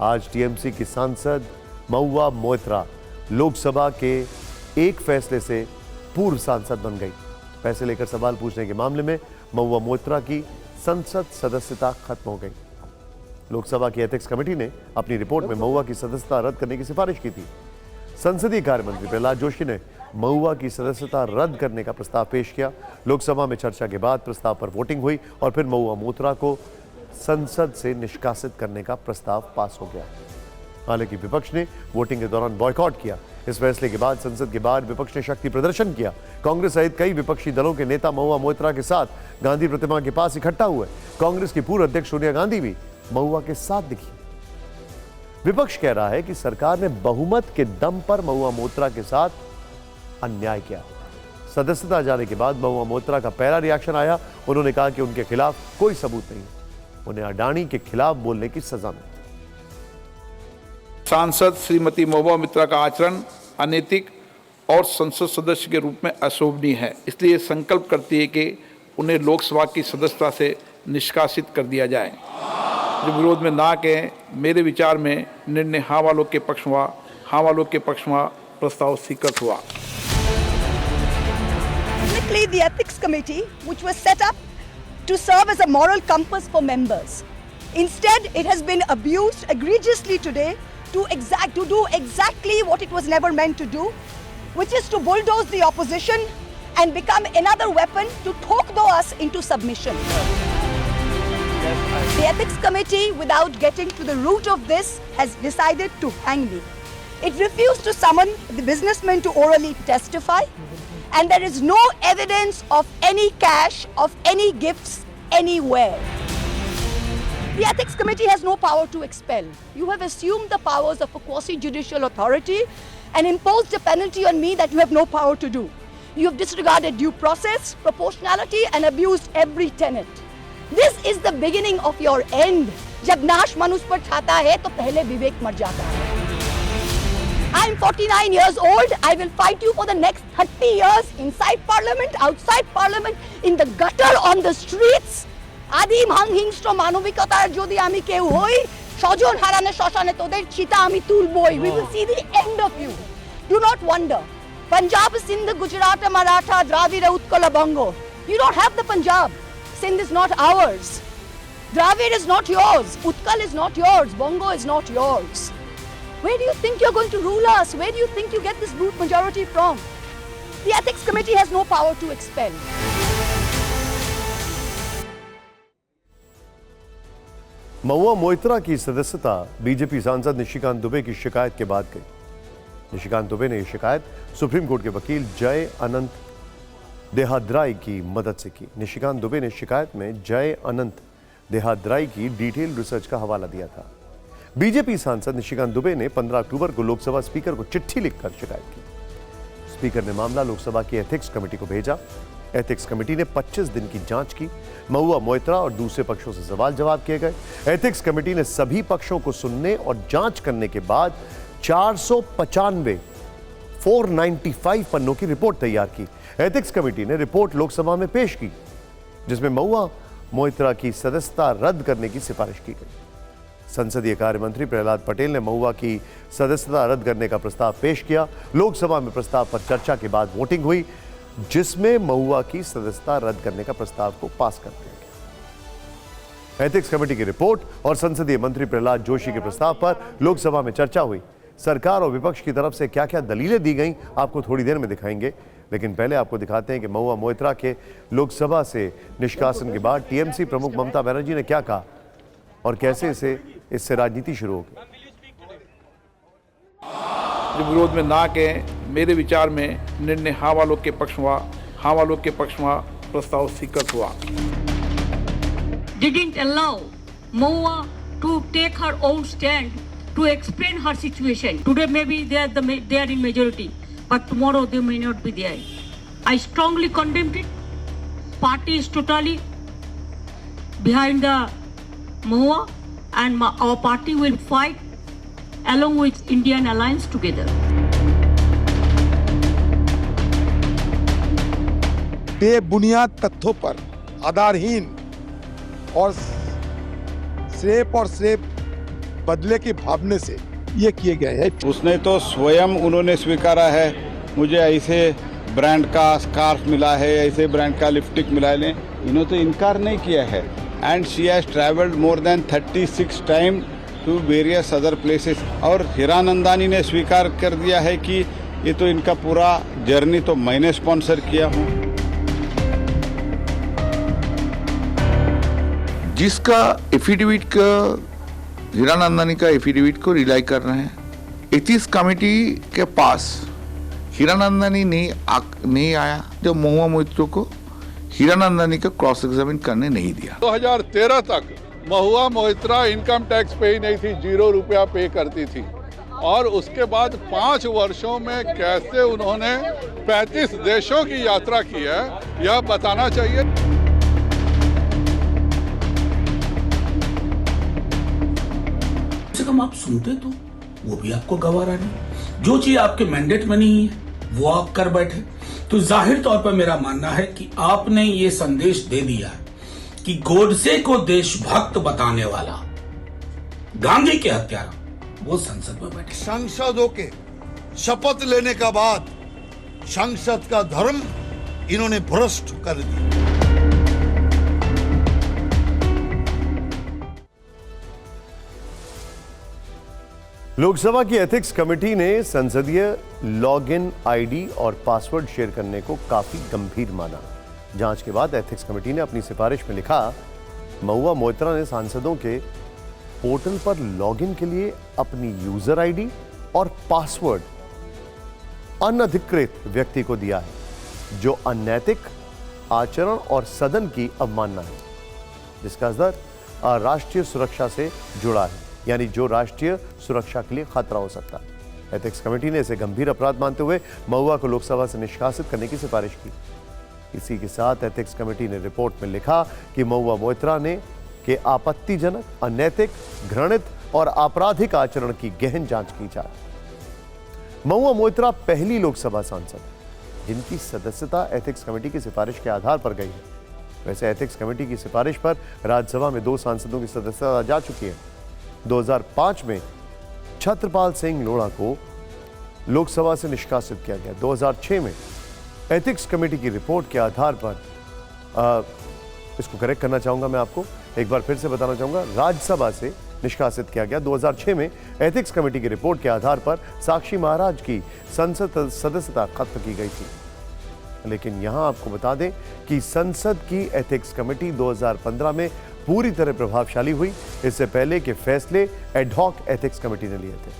आज टीएमसी की सांसद महुआ मोइत्रा लोकसभा के एक फैसले से पूर्व सांसद बन गई। पैसे लेकर सवाल पूछने के मामले में महुआ मोइत्रा की संसद सदस्यता खत्म हो गई। लोकसभा की एथिक्स कमेटी ने अपनी रिपोर्ट में महुआ की सदस्यता रद्द करने की सिफारिश की थी। संसदीय कार्य मंत्री प्रहलाद जोशी ने महुआ की सदस्यता रद्द करने का प्रस्ताव पेश किया। लोकसभा में चर्चा के बाद प्रस्ताव पर वोटिंग हुई और फिर महुआ मोइत्रा को संसद से निष्कासित करने का प्रस्ताव पास हो गया। हालांकि विपक्ष ने वोटिंग के दौरान बॉयकॉट किया। इस फैसले के बाद संसद के बाहर विपक्ष ने शक्ति प्रदर्शन किया। कांग्रेस सहित कई विपक्षी दलों के नेता महुआ मोइत्रा के साथ गांधी प्रतिमा के पास इकट्ठा हुए। कांग्रेस की पूर्व अध्यक्ष सोनिया गांधी भी महुआ के साथ दिखी। विपक्ष कह रहा है कि सरकार ने बहुमत के दम पर महुआ मोइत्रा के साथ अन्याय किया। सदस्यता जाने के बाद महुआ मोइत्रा का पहला रिएक्शन आया। उन्होंने कहा कि उनके खिलाफ कोई सबूत नहीं, उन्हें अडानी के खिलाफ बोलने की सजा मिली। सांसद श्रीमती महुआ मोइत्रा का आचरण अनैतिक और संसद सदस्य के रूप में अशोभनीय है, इसलिए संकल्प करती है कि उन्हें लोकसभा की सदस्यता से निष्कासित कर दिया जाए। जो विरोध में ना कहें, मेरे विचार में निर्णय हाँ वालों के पक्ष हुआ। हाँ वालों के पक्ष में प्रस्ताव स्वीकृत हुआ। The Ethics Committee, which was set up to serve as a moral compass for members, instead it has been abused egregiously today to do exactly what it was never meant to do, which is to bulldoze the opposition and become another weapon to talk us into submission. The Ethics Committee, without getting to the root of this, has decided to hang me. It refused to summon the businessmen to orally testify, and there is no evidence of any cash, of any gifts anywhere. The Ethics Committee has no power to expel. You have assumed the powers of a quasi-judicial authority and imposed a penalty on me that you have no power to do. You have disregarded due process, proportionality, and abused every tenet. This is the beginning of your end. जब नाश मनुष्य पर छाता है तो पहले विवेक मर जाता है। I am 49 years old. I will fight you for the next 30 years inside parliament, outside parliament, in the gutter, on the streets. आदिम हिংস্র মানবিকতার যদি আমি কেউ হই, স্বজন হারানো শ্মশানে তোদের চিতা আমি তুলবই। We will see the end of you. Do not wonder. Punjab, Sindh, Gujarat, Maratha, Dravida, Utkala, Bongo. You don't have the Punjab. Sindh is not ours. Dravid is not yours. Utkal is not yours. Bongo is not yours. Where do you think you're going to rule us? Where do you think you get this brute majority from? The Ethics Committee has no power to expel. Mahua Moitra की सदस्यता BJP सांसद निशिकांत दुबे की शिकायत के बाद गई। निशिकांत दुबे ने यह शिकायत सुप्रीम कोर्ट के वकील जय अनंत देहाद्राई की मदद से की। निशिकांत दुबे ने शिकायत में जय अनंत देहाद्राई की डिटेल रिसर्च का हवाला दिया था। बीजेपी सांसद निशिकांत दुबे ने 15 अक्टूबर को लोकसभा स्पीकर को चिट्ठी लिखकर शिकायत की। स्पीकर ने मामला लोकसभा की एथिक्स कमेटी को भेजा। एथिक्स कमेटी ने 25 दिन की जांच की। महुआ मोइत्रा और दूसरे पक्षों से सवाल जवाब किए गए। एथिक्स कमेटी ने सभी पक्षों को सुनने और जांच करने के बाद 495 पन्नों की रिपोर्ट तैयार की। एथिक्स कमेटी ने रिपोर्ट लोकसभा में पेश की, जिसमें महुआ मोइत्रा की सदस्यता रद्द करने की सिफारिश की गई। संसदीय कार्य मंत्री प्रहलाद पटेल ने महुआ की सदस्यता रद्द करने का प्रस्ताव पेश किया। लोकसभा में प्रस्ताव पर चर्चा के बाद वोटिंग हुई, जिसमें महुआ की सदस्यता रद्द करने का प्रस्ताव को पास कर दिया गया। एथिक्स कमेटी की रिपोर्ट और संसदीय मंत्री प्रहलाद जोशी के प्रस्ताव पर लोकसभा में चर्चा हुई। सरकार और विपक्ष की तरफ से क्या क्या दलीलें दी गईं, आपको थोड़ी देर में दिखाएंगे, लेकिन पहले आपको दिखाते हैं कि महुआ मोइत्रा के लोकसभा से निष्कासन के बाद टीएमसी प्रमुख ममता बनर्जी ने क्या कहा और कैसे इससे राजनीति शुरू होगी। जो विरोध में ना कहें, मेरे विचार में निर्णय हाँ वालों के पक्ष हुआ। हाँ वालों के पक्ष में प्रस्ताव स्वीकृत हुआ। Didn't allow Mahua to take her own stand to explain her situation. Today maybe they are in majority, but tomorrow they may not be there. I strongly condemn it. Party is totally behind the Mahua, and our party will fight along with Indian Alliance together. बेबुनियाद तथ्यों पर आधारहीन और बदले की भावना से ये किए गए हैं। उसने तो स्वयं उन्होंने स्वीकारा है, मुझे ऐसे ब्रांड का स्कार्फ मिला है, ऐसे ब्रांड का लिपस्टिक मिला है, इन्होंने तो इनकार नहीं किया है। And she has travelled more than 36 time to various other places. और हीरानंदानी ने स्वीकार कर दिया है कि ये तो इनका पूरा जर्नी तो मैंने स्पॉन्सर किया हूँ। जिसका एफिडेविट का हीरानंदानी का एफिडेविट को रिलाई कर रहे हैं, एथिक्स कमेटी के पास हीरानंदानी नहीं आया, जो महुआ मोइत्रा को हीरानंदानी का क्रॉस एग्जामिन करने नहीं दिया। 2013 तक महुआ मोइत्रा इनकम टैक्स पे ही नहीं थी, 0 रुपया पे करती थी। और उसके बाद 5 वर्षों में कैसे उन्होंने 35 देशों की यात्रा की है, यह बताना चाहिए। कम आप सुनते तो वो भी आपको गवारा नहीं, जो चीज आपके मैंडेट में नहीं है वो आप कर बैठे। तो जाहिर तौर पर मेरा मानना है कि आपने ये संदेश दे दिया कि गोडसे को देशभक्त बताने वाला गांधी के हत्यारा वो संसद में बैठे। सांसदों के शपथ लेने का बाद संसद का धर्म इन्होंने भ्रष्ट कर दिया। लोकसभा की एथिक्स कमेटी ने संसदीय लॉगिन आईडी और पासवर्ड शेयर करने को काफी गंभीर माना। जांच के बाद एथिक्स कमेटी ने अपनी सिफारिश में लिखा, महुआ मोइत्रा ने सांसदों के पोर्टल पर लॉगिन के लिए अपनी यूजर आईडी और पासवर्ड अनधिकृत व्यक्ति को दिया है, जो अनैतिक आचरण और सदन की अवमानना है, जिसका असर राष्ट्रीय सुरक्षा से जुड़ा है, यानी जो राष्ट्रीय सुरक्षा के लिए खतरा हो सकता है। एथिक्स कमेटी ने इसे गंभीर अपराध मानते हुए महुआ को लोकसभा से निष्कासित करने की सिफारिश की। इसी के साथ एथिक्स कमेटी ने रिपोर्ट में लिखा कि महुआ मोइत्रा ने के आपत्तिजनक, अनैतिक, घृणित और आपराधिक आचरण की गहन जांच की जाए। महुआ मोइत्रा पहली लोकसभा सांसद है जिनकी सदस्यता एथिक्स कमेटी की सिफारिश के आधार पर गई है। वैसे एथिक्स कमेटी की सिफारिश पर राज्यसभा में 2 सांसदों की सदस्यता जा चुकी है। 2005 में छत्रपाल सिंह लोढ़ा को लोकसभा से निष्कासित किया गया। 2006 में एथिक्स कमेटी की रिपोर्ट के आधार पर इसको करेक्ट करना चाहूंगा, मैं आपको एक बार फिर से बताना चाहूंगा, राज्यसभा से निष्कासित किया गया। 2006 में एथिक्स कमेटी की रिपोर्ट के आधार पर साक्षी महाराज की संसद सदस्यता खत्म की गई थी। लेकिन यहां आपको बता दें कि संसद की एथिक्स कमेटी 2015 में पूरी तरह प्रभावशाली हुई, इससे पहले के फैसले एडहॉक एथिक्स कमेटी ने लिए थे।